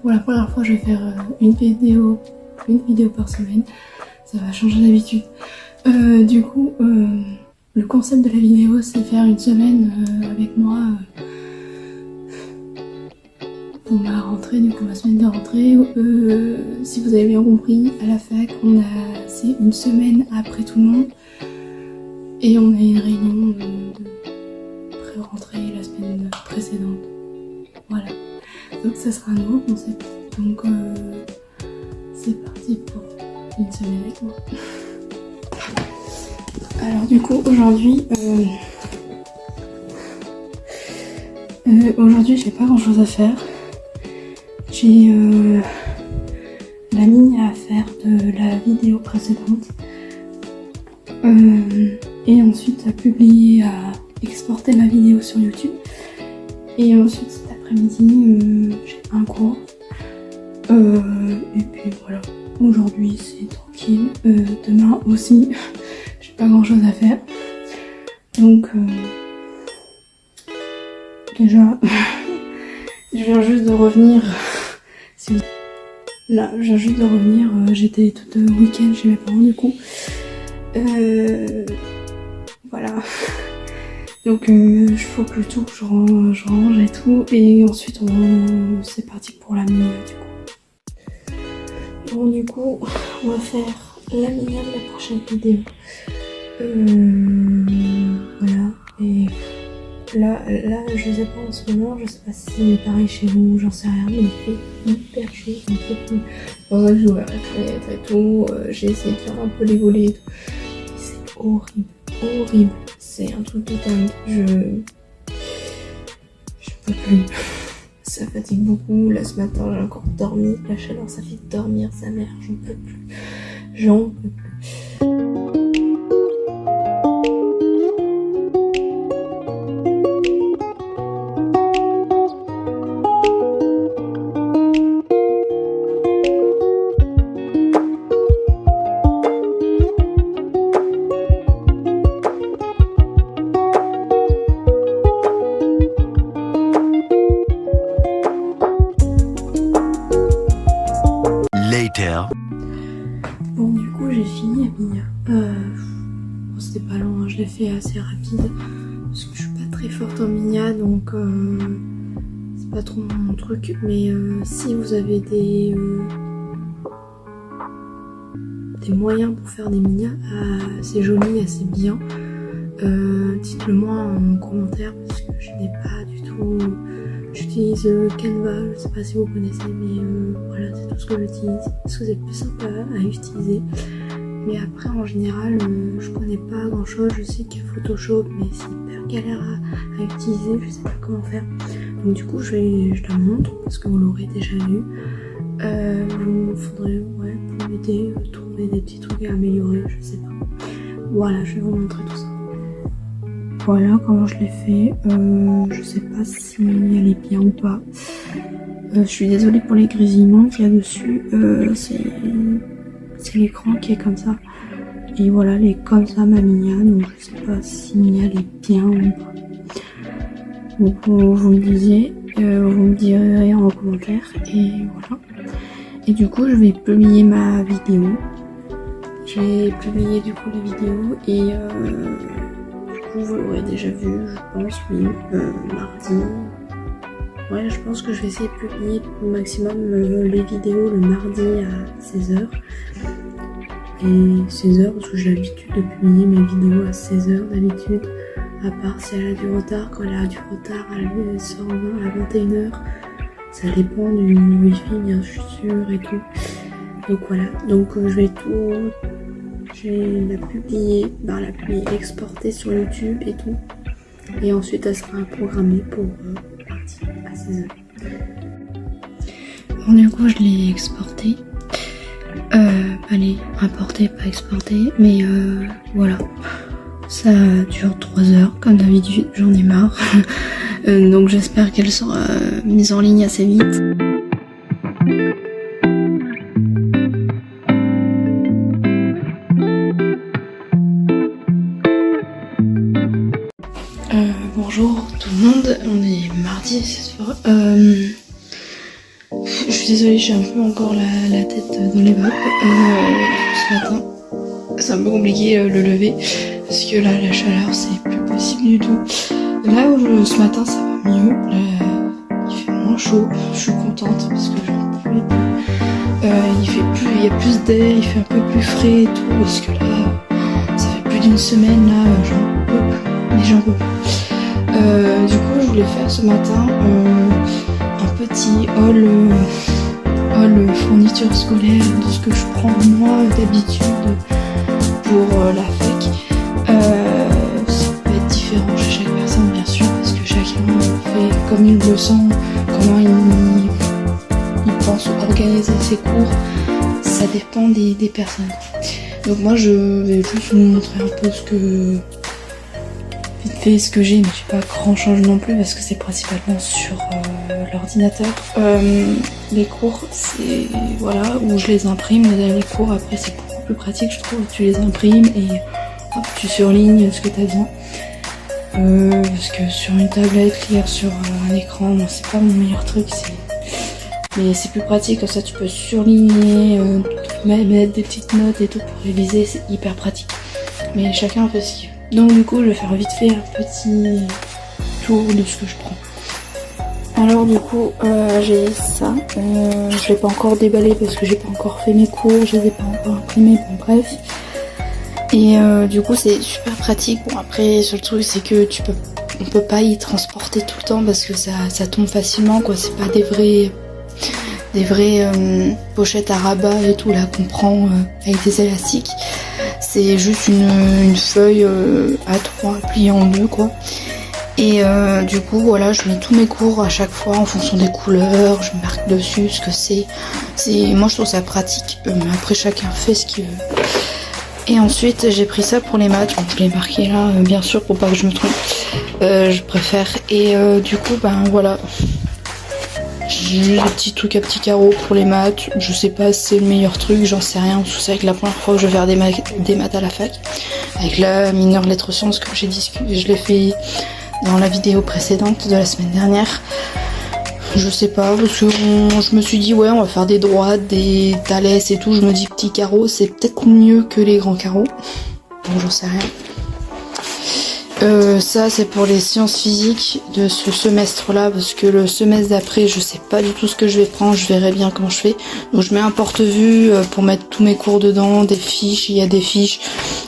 pour la première fois je vais faire une vidéo par semaine. Ça va changer d'habitude. Du coup, le concept de la vidéo c'est faire une semaine avec moi pour ma rentrée, du coup ma semaine de rentrée. Si vous avez bien compris, à la fac c'est une semaine après tout le monde et on a une réunion de pré-rentrée la semaine précédente. Voilà, donc ça sera un nouveau concept. Donc c'est parti pour une semaine avec moi. Alors du coup aujourd'hui j'ai pas grand chose à faire. J'ai la mini à faire de la vidéo précédente et ensuite à publier, à exporter ma vidéo sur YouTube. Et ensuite cet après-midi j'ai un cours et puis voilà, aujourd'hui c'est tranquille. Demain aussi j'ai pas grand chose à faire, donc déjà je viens juste de revenir. Là, je viens juste de revenir, j'étais tout le week-end chez mes parents du coup. Voilà. Donc il faut que tout, je range et tout. Et ensuite c'est parti pour la mini du coup. Bon du coup, on va faire la mini de la prochaine vidéo. Voilà. Et là je sais pas en ce moment, je sais pas si c'est pareil chez vous, j'en sais rien, mais il fait hyper chaud, j'en peux plus. C'est pour ça que j'ai ouvert la fenêtre et tout, j'ai essayé de faire un peu les volets et tout. Et c'est horrible, c'est un truc de dingue, je peux plus. Ça fatigue beaucoup, là ce matin j'ai encore dormi, la chaleur ça fait dormir sa mère, j'en peux plus. Bon du coup j'ai fini la mini. Bon, c'était pas long, hein, je l'ai fait assez rapide parce que je suis pas très forte en minia, donc c'est pas trop mon truc. Mais si vous avez des moyens pour faire des minias assez jolies, assez bien, dites-le moi en commentaire parce que je n'ai pas du tout. J'utilise Canva, je sais pas si vous connaissez, mais voilà, c'est tout ce que j'utilise parce que c'est plus sympa à utiliser. Mais après en général je connais pas grand chose, je sais qu'il y a Photoshop mais c'est hyper galère à utiliser, je sais pas comment faire. Donc du coup je la montre parce que vous l'aurez déjà vu. Vous faudrait pour m'aider, trouver des petits trucs à améliorer, je sais pas. Voilà, je vais vous montrer tout ça. Voilà comment je l'ai fait, je sais pas si elle est bien ou pas. Je suis désolée pour les grésillements qu'il y a dessus, c'est l'écran qui est comme ça. Et voilà, elle est comme ça ma minia, donc je sais pas si elle est bien ou pas. Donc vous me direz en commentaire et voilà. Et du coup je vais publier ma vidéo. J'ai publié du coup la vidéo et vous l'aurez déjà vu, je pense, oui, mardi. Ouais, je pense que je vais essayer de publier au maximum les vidéos le mardi à 16h. Et 16h, parce que j'ai l'habitude de publier mes vidéos à 16h d'habitude. À part si elle a du retard, quand elle a du retard, elle sort à 21h. Ça dépend du wifi bien sûr et tout. Donc voilà, donc je vais la publier, exporter sur YouTube et tout. Et ensuite elle sera programmée pour partir à 16h. Bon du coup je l'ai exporté. Allez, importé, pas exporté, mais voilà. Ça dure 3 heures comme d'habitude, j'en ai marre. Donc j'espère qu'elle sera mise en ligne assez vite. Bonjour tout le monde, on est mardi ce soir. je suis désolée, j'ai un peu encore la tête dans les vapes. Ce matin, c'est un peu compliqué le lever parce que là, la chaleur, c'est plus possible du tout. Là où ce matin, ça va mieux. Là, il fait moins chaud. Je suis contente parce que j'en pouvais plus. Il y a plus d'air, il fait un peu plus frais et tout. Parce que là, ça fait plus d'une semaine là, j'en peux plus. Mais j'en peux plus. Du coup, je voulais faire ce matin un petit haul fourniture scolaire de ce que je prends moi d'habitude pour la fac. Ça peut être différent chez chaque personne bien sûr parce que chacun fait comme il le sent, comment il pense organiser ses cours, ça dépend des personnes. Donc moi je vais juste vous montrer un peu ce que j'ai, mais j'ai pas grand chose non plus parce que c'est principalement sur l'ordinateur. Les cours, c'est voilà où je les imprime. Les cours après c'est beaucoup plus pratique je trouve. Tu les imprimes et hop, tu surlignes ce que tu as besoin. Parce que sur une tablette, lire sur un écran, non, c'est pas mon meilleur truc. Mais c'est plus pratique comme ça. Tu peux surligner, mettre des petites notes et tout pour réviser. C'est hyper pratique. Mais chacun fait ce qu'il veut. Donc du coup je vais faire vite fait un petit tour de ce que je prends. Alors du coup j'ai ça, je l'ai pas encore déballé parce que j'ai pas encore fait mes cours, je les ai pas encore imprimés, bon bref. Et du coup c'est super pratique. Bon après seul truc c'est que on peut pas y transporter tout le temps parce que ça tombe facilement quoi, c'est pas des vraies pochettes à rabat et tout là qu'on prend avec des élastiques. C'est juste une feuille A3 pliée en deux quoi. Et du coup voilà, je mets tous mes cours à chaque fois en fonction des couleurs, je marque dessus ce que c'est. Moi je trouve ça pratique, mais après chacun fait ce qu'il veut. Et ensuite j'ai pris ça pour les maths, donc je l'ai marqué là bien sûr pour pas que je me trompe. Je préfère. Et du coup ben voilà. J'ai des petits trucs à petits carreaux pour les maths. Je sais pas si c'est le meilleur truc, j'en sais rien. C'est vrai que la première fois que je vais faire des maths à la fac, avec la mineure lettres sciences, comme j'ai discuté, je l'ai fait dans la vidéo précédente de la semaine dernière. Je sais pas, parce que je me suis dit ouais on va faire des droites, des Thalès et tout. Je me dis petits carreaux, c'est peut-être mieux que les grands carreaux. Bon j'en sais rien. Ça c'est pour les sciences physiques de ce semestre là parce que le semestre d'après je sais pas du tout ce que je vais prendre, je verrai bien comment je fais. Donc je mets un porte-vue pour mettre tous mes cours dedans, des fiches, il y a des fiches,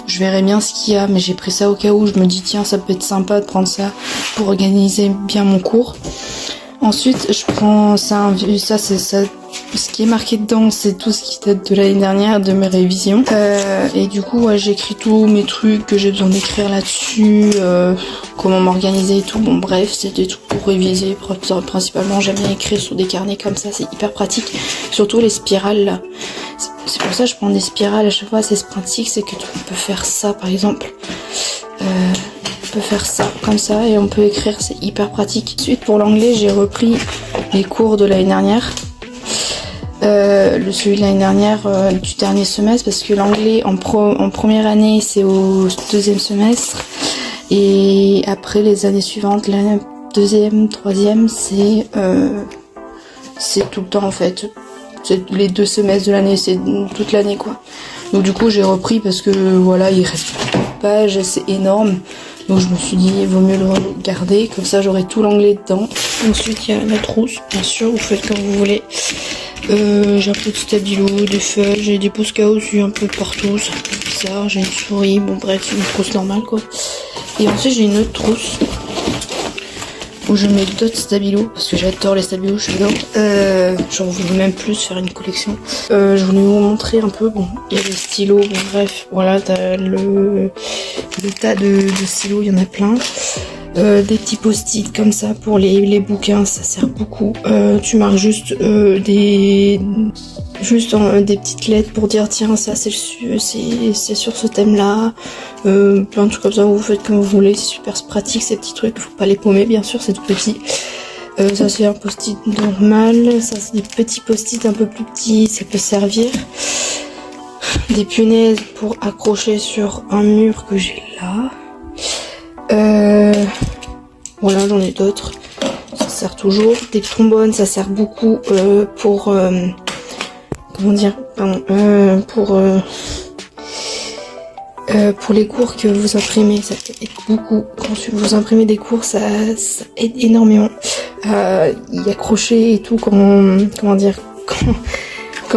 je verrai bien ce qu'il y a, mais j'ai pris ça au cas où. Je me dis tiens ça peut être sympa de prendre ça pour organiser bien mon cours. Ensuite je prends ça c'est ça. Ce qui est marqué dedans, c'est tout ce qui date de l'année dernière, de mes révisions. Et du coup, ouais, j'écris tous mes trucs que j'ai besoin d'écrire là-dessus, comment m'organiser et tout. Bon, bref, c'est des trucs pour réviser. Principalement, j'aime bien écrire sur des carnets comme ça, c'est hyper pratique. Surtout les spirales, là. C'est pour ça que je prends des spirales à chaque fois, c'est pratique, c'est que tu peux faire ça, par exemple. On peut faire ça, comme ça, et on peut écrire, c'est hyper pratique. Ensuite, pour l'anglais, j'ai repris les cours de l'année dernière. Celui de l'année dernière du dernier semestre parce que l'anglais en première année c'est au deuxième semestre et après les années suivantes, l'année deuxième, troisième c'est tout le temps en fait. C'est les 2 semestres de l'année, c'est toute l'année quoi. Donc du coup j'ai repris parce que voilà il reste beaucoup de pages, c'est énorme. Donc je me suis dit il vaut mieux le garder, comme ça j'aurai tout l'anglais dedans. Ensuite il y a la trousse, bien sûr, vous faites comme vous voulez. J'ai un peu de stabilo, des feuilles, j'ai des Posca aussi un peu partout, c'est un peu bizarre, j'ai une souris, bon bref c'est une trousse normale quoi. Et ensuite j'ai une autre trousse où je mets d'autres stabilos parce que j'adore les stabilos, j'adore. J'en voulais même plus faire une collection. Je voulais vous montrer un peu, bon il y a des stylos, bon bref, voilà t'as le tas de stylos, il y en a plein. Des petits post-it comme ça pour les bouquins, ça sert beaucoup. Tu marques juste des petites lettres pour dire tiens ça c'est sur ce thème là, plein de trucs comme ça, vous faites comme vous voulez, c'est super pratique ces petits trucs, faut pas les paumer bien sûr, c'est tout petit. Ça c'est un post-it normal, ça c'est des petits post-it un peu plus petits, ça peut servir. Des punaises pour accrocher sur un mur que j'ai là. Voilà, j'en ai d'autres. Ça sert toujours. Des trombones, ça sert beaucoup pour comment dire, pardon, pour les cours que vous imprimez, ça aide beaucoup. Quand vous imprimez des cours, ça aide énormément. Y accrocher et tout quand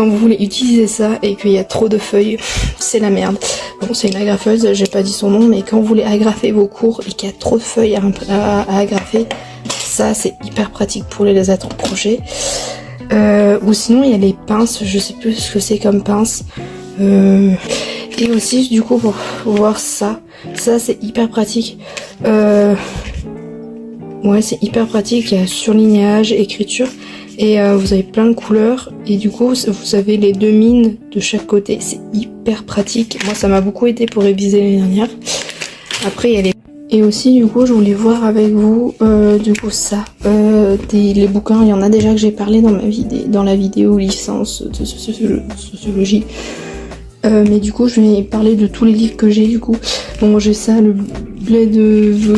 vous voulez utiliser ça et qu'il y a trop de feuilles, c'est la merde. Bon, c'est une agrafeuse, j'ai pas dit son nom, mais quand vous voulez agrafer vos cours et qu'il y a trop de feuilles à agrafer, ça c'est hyper pratique pour les attendre projet. Ou sinon il y a les pinces, je sais plus ce que c'est comme pince. Et aussi du coup pour voir ça c'est hyper pratique. Ouais, c'est hyper pratique, il y a surlignage, écriture, et vous avez plein de couleurs, et du coup vous avez les deux mines de chaque côté, c'est hyper pratique. Moi ça m'a beaucoup aidé pour réviser l'année dernière. Après il y a les... Et aussi du coup je voulais voir avec vous du coup ça, les bouquins, il y en a déjà que j'ai parlé dans la vidéo licence de sociologie. Mais du coup je vais parler de tous les livres que j'ai du coup. Bon, j'ai ça, le bled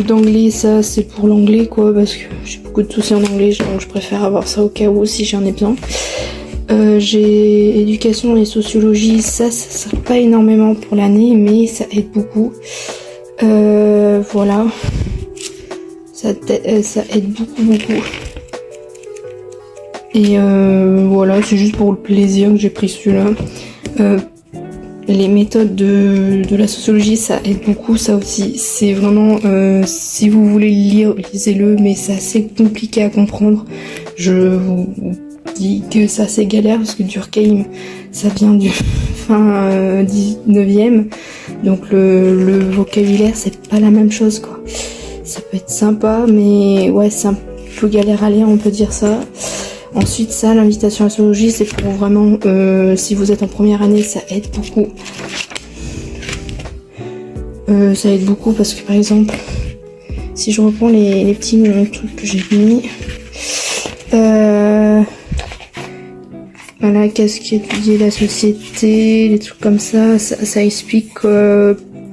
d'anglais, ça c'est pour l'anglais quoi, parce que j'ai beaucoup de soucis en anglais, donc je préfère avoir ça au cas où si j'en ai besoin. J'ai éducation et sociologie, ça sert pas énormément pour l'année, mais ça aide beaucoup. Voilà, ça aide beaucoup. Et voilà, c'est juste pour le plaisir que j'ai pris celui-là. Les méthodes de la sociologie, ça aide beaucoup, ça aussi. C'est vraiment, si vous voulez le lire, lisez-le, mais c'est assez compliqué à comprendre. Je vous dis que ça c'est galère, parce que Durkheim, ça vient du fin 19e, donc le vocabulaire, c'est pas la même chose, quoi. Ça peut être sympa, mais ouais, c'est un peu galère à lire, on peut dire ça. Ensuite, ça, l'invitation à la sociologie, c'est pour vraiment, si vous êtes en première année, ça aide beaucoup. Ça aide beaucoup parce que, par exemple, si je reprends les petits trucs que j'ai mis, voilà, qu'est-ce qui étudie la société, les trucs comme ça, ça explique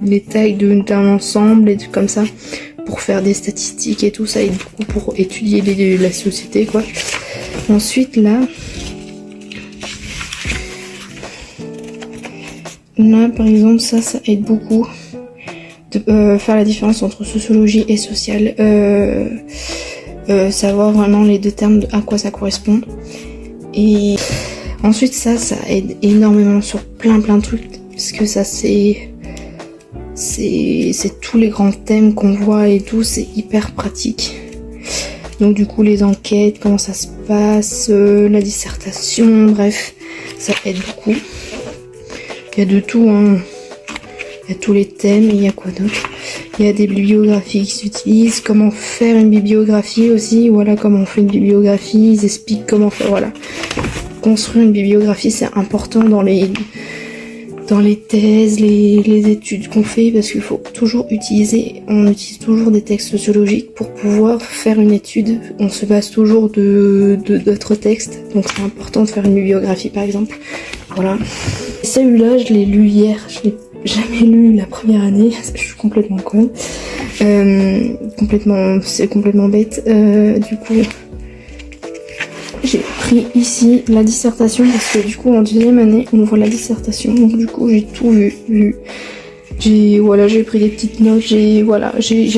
les tailles d'un ensemble, des trucs comme ça, pour faire des statistiques et tout, ça aide beaucoup pour étudier la société, quoi. Ensuite, là, par exemple, ça aide beaucoup de faire la différence entre sociologie et sociale, savoir vraiment les deux termes, à quoi ça correspond. Et ensuite, ça aide énormément sur plein de trucs, parce que ça c'est tous les grands thèmes qu'on voit et tout, c'est hyper pratique. Donc du coup les enquêtes, comment ça se passe, la dissertation, bref, ça aide beaucoup. Il y a de tout, hein. Il y a tous les thèmes, il y a quoi d'autre? Il y a des bibliographies qui s'utilisent, comment faire une bibliographie aussi, voilà comment on fait une bibliographie, ils expliquent comment faire, voilà. Construire une bibliographie, c'est important dans les thèses, les études qu'on fait, parce qu'il faut toujours on utilise toujours des textes sociologiques pour pouvoir faire une étude. On se base toujours d'autres textes, donc c'est important de faire une bibliographie par exemple. Voilà. Celui-là, je l'ai lu hier, je l'ai jamais lu la première année, je suis complètement conne. C'est complètement bête. Du coup, j'ai pris ici la dissertation parce que du coup en deuxième année on voit la dissertation, donc du coup j'ai tout vu. J'ai pris des petites notes, j'ai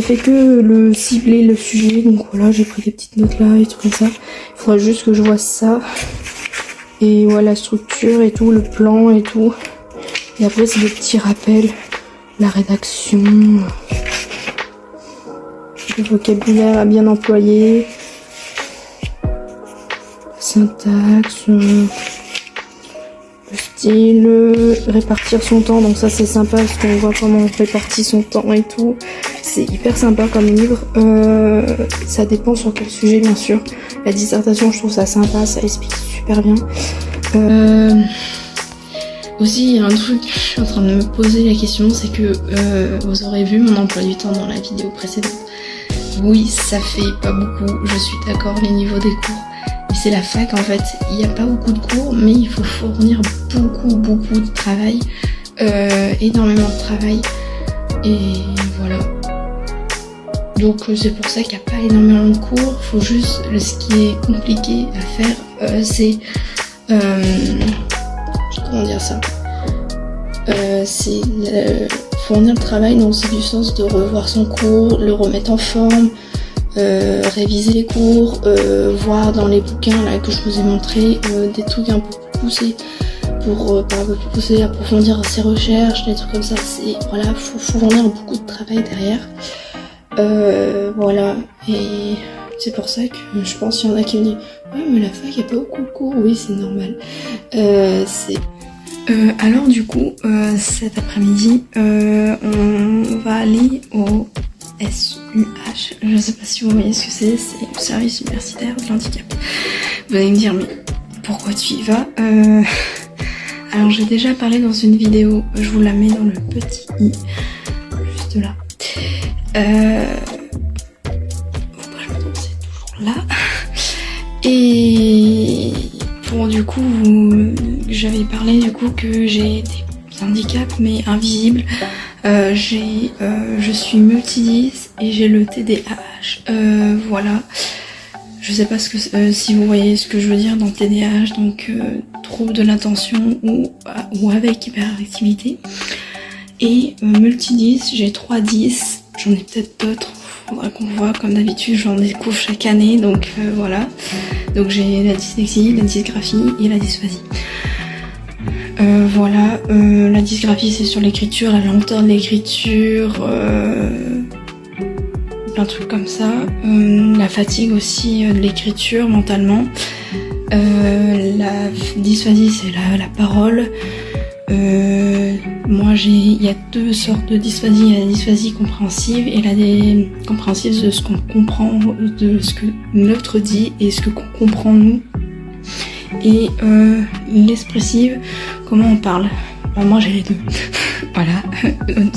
fait que cibler le sujet, donc voilà, j'ai pris des petites notes là et tout comme ça. Il faudra juste que je vois ça. Et voilà, la structure et tout, le plan et tout. Et après c'est des petits rappels, la rédaction, le vocabulaire à bien employer, syntaxe, le style, répartir son temps, donc ça c'est sympa parce qu'on voit comment on répartit son temps et tout. C'est hyper sympa comme livre. Ça dépend sur quel sujet bien sûr. La dissertation je trouve ça sympa, ça explique super bien. Aussi il y a un truc, je suis en train de me poser la question, c'est que vous aurez vu mon emploi du temps dans la vidéo précédente. Oui, ça fait pas beaucoup, je suis d'accord, les niveaux des cours. Mais c'est la fac en fait, il n'y a pas beaucoup de cours, mais il faut fournir beaucoup de travail, énormément de travail. Et voilà. Donc c'est pour ça qu'il n'y a pas énormément de cours. Faut juste, ce qui est compliqué à faire, c'est comment dire ça, c'est fournir le travail, donc c'est du sens de revoir son cours, le remettre en forme, réviser les cours, voir dans les bouquins là que je vous ai montré des trucs un peu plus poussés pour un peu plus pousser, approfondir ses recherches, des trucs comme ça. C'est voilà, faut fournir beaucoup de travail derrière. Voilà, et c'est pour ça que je pense qu'il y en a qui me disent ouais mais la fac y a pas beaucoup de cours. Oui, c'est normal. Alors du coup cet après-midi on va aller au SUH. Je sais pas si vous voyez ce que c'est le service universitaire de l'handicap. Vous allez me dire mais pourquoi tu y vas? Alors j'ai déjà parlé dans une vidéo, je vous la mets dans le petit i, juste là. Faut pas que je me trompe, c'est toujours là. Et bon du coup, j'avais parlé du coup que j'ai des handicaps mais invisibles. Je suis multidis et j'ai le TDAH. Voilà. Je sais pas si vous voyez ce que je veux dire dans TDAH, donc trouble de l'attention ou avec hyperactivité. Et multidis, j'ai 3 10, j'en ai peut-être d'autres, faudra qu'on voit, comme d'habitude j'en découvre chaque année, donc voilà. Donc j'ai la dyslexie, la dysgraphie et la dysphasie. Voilà, la dysgraphie c'est sur l'écriture, la lenteur de l'écriture, plein de trucs comme ça. La fatigue aussi de l'écriture mentalement. La dysphasie c'est la parole. Moi il y a 2 sortes de dysphasie. Il y a la dysphasie compréhensive et la compréhensive de ce qu'on comprend, de ce que l'autre dit et ce que qu'on comprend nous. Et l'expressive, comment on parle. Ben, moi j'ai les 2. Voilà,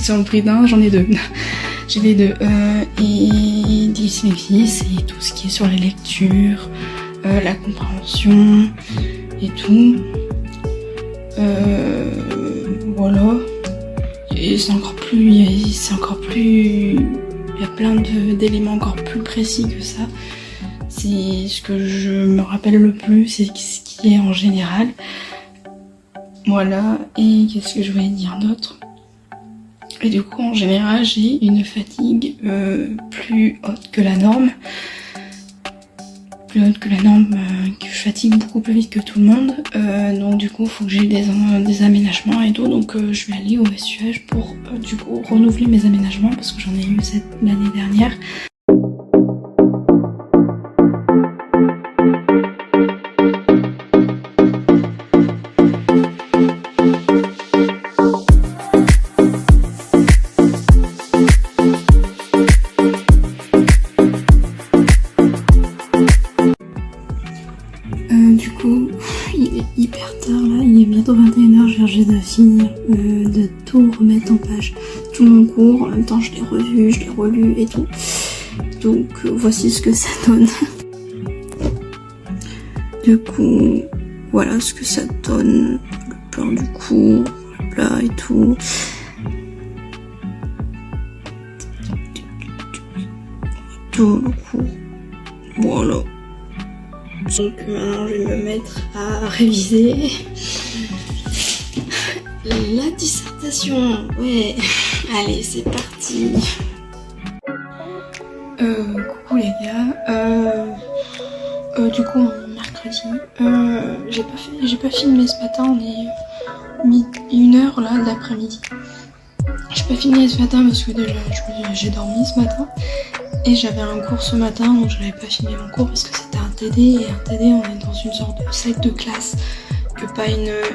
sur le prix d'un j'en ai 2. J'ai les 2. Et dyslexie c'est tout ce qui est sur la lecture, la compréhension et tout. Voilà. Et c'est encore plus, il y a plein d'éléments encore plus précis que ça. C'est ce que je me rappelle le plus, c'est ce qui est en général. Voilà. Et qu'est-ce que je voulais dire d'autre? Et du coup, en général, j'ai une fatigue plus haute que la norme. Plus haute que la norme, que je fatigue beaucoup plus vite que tout le monde. Donc du coup, il faut que j'ai des aménagements et tout. Donc je vais aller au SUH pour du coup renouveler mes aménagements parce que j'en ai eu l'année dernière. Du coup, il est hyper tard là, il est bientôt 21h, j'ai de finir de tout remettre en page, tout mon cours, en même temps je l'ai revu, je l'ai relu et tout. Donc voici ce que ça donne. Du coup, voilà ce que ça donne, le plan du cours, le plat et tout. Tout le cours, voilà. Donc maintenant je vais me mettre à réviser la dissertation. Ouais, allez c'est parti. Coucou les gars. Du coup on est mercredi. J'ai pas filmé ce matin, on est 1h là de l'après-midi. J'ai pas filmé ce matin parce que déjà j'ai dormi ce matin. Et j'avais un cours ce matin, donc je n'avais pas filmé mon cours parce que c'était un TD. Et un TD, on est dans une sorte de salle de classe que pas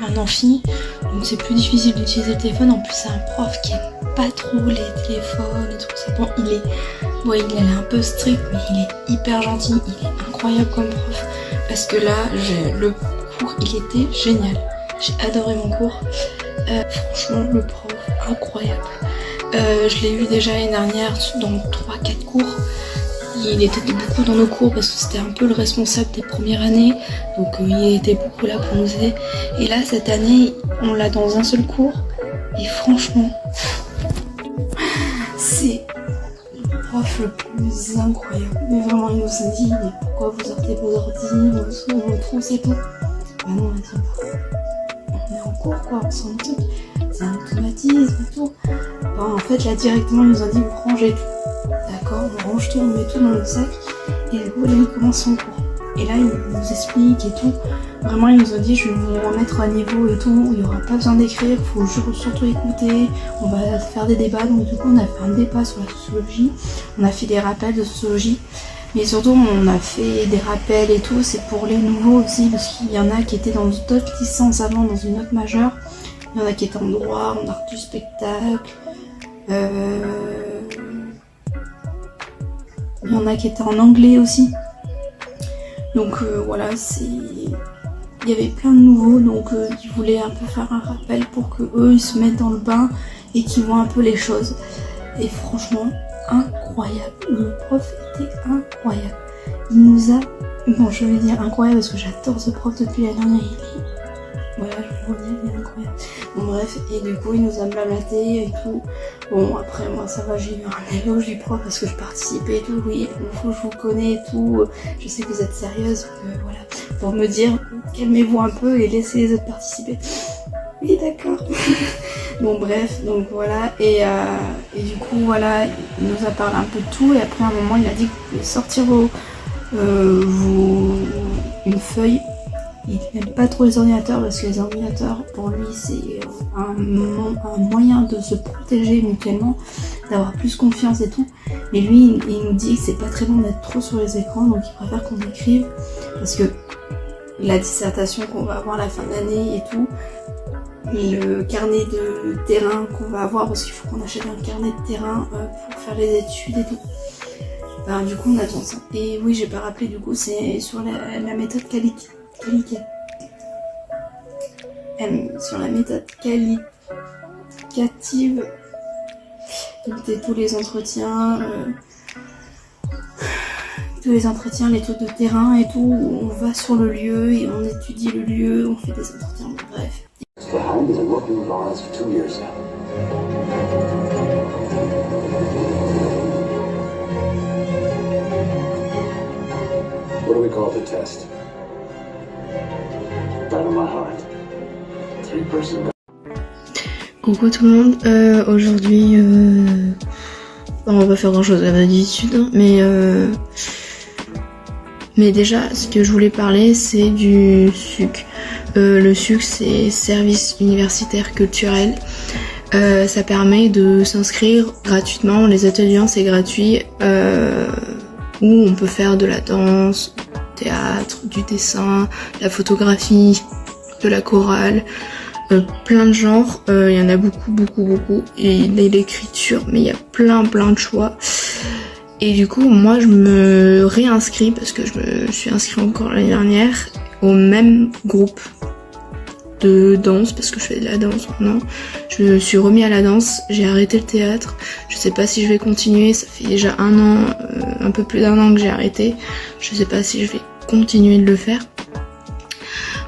un amphi. Donc c'est plus difficile d'utiliser le téléphone. En plus, c'est un prof qui aime pas trop les téléphones et tout ça. Bon, il est un peu strict, mais il est hyper gentil. Il est incroyable comme prof. Parce que là, le cours, il était génial. J'ai adoré mon cours. Franchement, le prof, incroyable. Je l'ai eu déjà l'année dernière dans 3-4 cours. Il était beaucoup dans nos cours parce que c'était un peu le responsable des premières années. Donc il était beaucoup là pour nous aider. Et là cette année on l'a dans un seul cours. Et franchement c'est le prof le plus incroyable. Mais vraiment, il nous a dit, mais pourquoi vous sortez vos ordi, vos trousses et tout. Ben non, on a dit, on est en cours quoi, on s'en truc. C'est un automatisme et tout. Ben, en fait, là directement, il nous a dit, vous rangez tout. D'accord, on range tout, on met tout dans le sac. Et du coup, là, il commence son cours. Et là, il nous explique et tout. Vraiment, il nous a dit, je vais vous remettre à niveau et tout. Il n'y aura pas besoin d'écrire, il faut surtout écouter. On va faire des débats. Donc, du coup, on a fait un débat sur la sociologie. On a fait des rappels de sociologie. Mais surtout, on a fait des rappels et tout. C'est pour les nouveaux aussi, parce qu'il y en a qui étaient dans d'autres licences avant, dans une autre majeure. Il y en a qui étaient en droit, en art du spectacle. Il y en a qui étaient en anglais aussi. Donc voilà, il y avait plein de nouveaux, donc ils voulaient un peu faire un rappel pour que eux ils se mettent dans le bain et qu'ils voient un peu les choses. Et franchement, incroyable. Le prof était incroyable. Il nous a... Bon, je vais dire incroyable parce que j'adore ce prof depuis la dernière. Voilà, je vais le redire, il est incroyable. Bon bref, et du coup il nous a blablaté et tout. Bon après moi ça va, j'ai eu un éloge du prof parce que je participais et tout. Oui, je vous connais et tout. Je sais que vous êtes sérieuse, voilà. Pour me dire, calmez-vous un peu et laissez les autres participer. Oui d'accord. Bon bref, donc voilà. Et du coup voilà, il nous a parlé un peu de tout. Et après à un moment il a dit que vous pouvez sortir une feuille. Il n'aime pas trop les ordinateurs parce que les ordinateurs, pour lui, c'est un moyen de se protéger mutuellement, d'avoir plus confiance et tout. Mais lui, il nous dit que c'est pas très bon d'être trop sur les écrans, donc il préfère qu'on écrive parce que la dissertation qu'on va avoir à la fin d'année et tout, le carnet de terrain qu'on va avoir, parce qu'il faut qu'on achète un carnet de terrain pour faire les études et tout. Ben, du coup, on attend ça. Et oui, j'ai pas rappelé, du coup, c'est sur la méthode qualitative. Sur la méthode qualificative, donc tous les entretiens, les trucs de terrain et tout, où on va sur le lieu et on étudie le lieu, on fait des entretiens, bref. What do we call the test? Battle my heart. Coucou tout le monde, aujourd'hui on va pas faire grand chose à d'habitude, hein, mais déjà ce que je voulais parler c'est du SUC. Le SUC c'est Service Universitaire Culturel. Ça permet de s'inscrire gratuitement, les ateliers c'est gratuit, où on peut faire de la danse, du théâtre, du dessin, de la photographie, de la chorale, plein de genres, il y en a beaucoup, et l'écriture, mais il y a plein de choix. Et du coup, moi je me réinscris, parce que je me suis inscrite encore l'année dernière, au même groupe de danse, parce que je fais de la danse maintenant. Je me suis remis à la danse, j'ai arrêté le théâtre, je sais pas si je vais continuer, ça fait déjà un an, un peu plus d'1 an que j'ai arrêté, je sais pas si je vais continuer de le faire.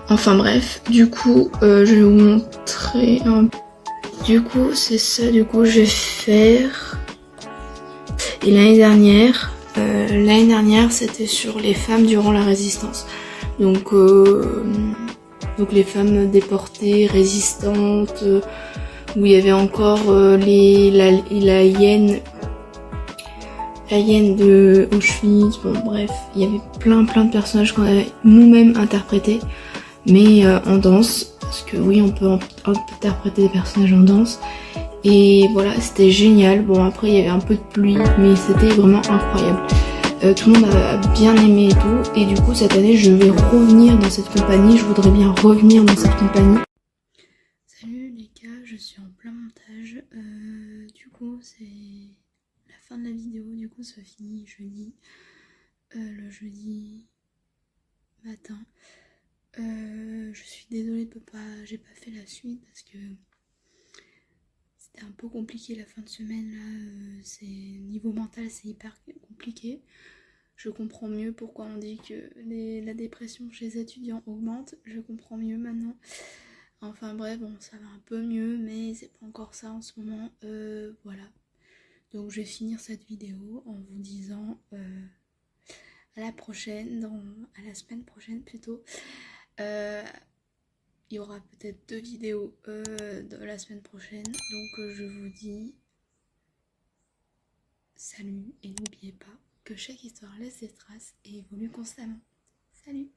Enfin bref, du coup, je vais vous montrer un peu. Du coup, c'est ça, du coup, je vais faire. Et l'année dernière, c'était sur les femmes durant la résistance. Donc les femmes déportées, résistantes, où il y avait encore la hyène de Auschwitz. Bon bref, il y avait plein de personnages qu'on avait nous-mêmes interprétés. Mais en danse, parce que oui on peut interpréter des personnages en danse, et voilà c'était génial. Bon après il y avait un peu de pluie mais c'était vraiment incroyable, tout le monde a bien aimé et tout, et du coup cette année je vais revenir dans cette compagnie, je voudrais bien revenir dans cette compagnie. Salut les gars, je suis en plein montage, du coup c'est la fin de la vidéo, du coup ça finit jeudi, le jeudi matin. Je suis désolée j'ai pas fait la suite parce que c'était un peu compliqué la fin de semaine là, niveau mental c'est hyper compliqué. Je comprends mieux pourquoi on dit que la dépression chez les étudiants augmente, je comprends mieux maintenant. Enfin bref, bon ça va un peu mieux mais c'est pas encore ça en ce moment, voilà. Donc je vais finir cette vidéo en vous disant à la prochaine, à la semaine prochaine plutôt. Il y aura peut-être 2 vidéos de la semaine prochaine. Donc je vous dis salut et n'oubliez pas que chaque histoire laisse ses traces et évolue constamment. Salut!